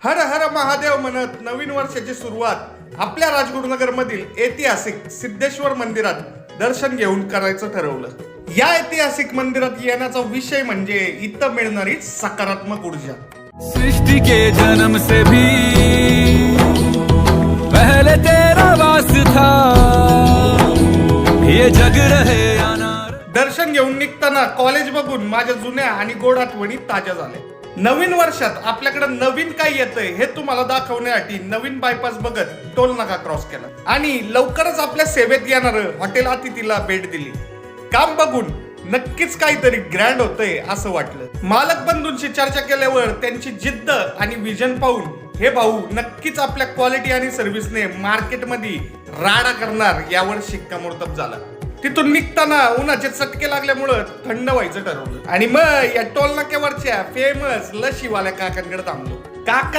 हर हर महादेव म्हणत नवीन वर्षाची सुरुवात आपल्या राजगुरुनगर मधील ऐतिहासिक सिद्धेश्वर मंदिरात दर्शन घेऊन करायचं ठरवलं। या ऐतिहासिक मंदिरात येण्याचा विषय म्हणजे इथं मिळणारी सकारात्मक ऊर्जा। सृष्टि के जन्म से भी पहले तेरा वास था, ये जग रहे अनार। दर्शन घेऊन निघताना कॉलेज बघून माझ्या जुन्या आणि गोड आठवणी ताज्या झाल्या। नवीन वर्षात आपल्याकडे नवीन काय येतंय हे तुम्हाला दाखवण्यासाठी नवीन बायपास बघत टोल नाका क्रॉस केला आणि लवकरच आपल्या सेवेत येणारं हॉटेल अतिथीला भेट दिली। काम बघून नक्कीच काहीतरी ग्रँड होतंय असं वाटलं। मालक बंधूंशी चर्चा केल्यावर त्यांची जिद्द आणि विजन पाहून हे भाऊ नक्कीच आपल्या क्वालिटी आणि सर्व्हिसने मार्केटमध्ये राडा करणार यावर शिक्कामोर्तब झाला। तिथून निघताना उन्हाचे चटके लागल्यामुळे थंड व्हायचं ठरवलं आणि मग या टोल नाक्यावरच्या फेमस लशीवाल्या काकांकडे थांबलो। काका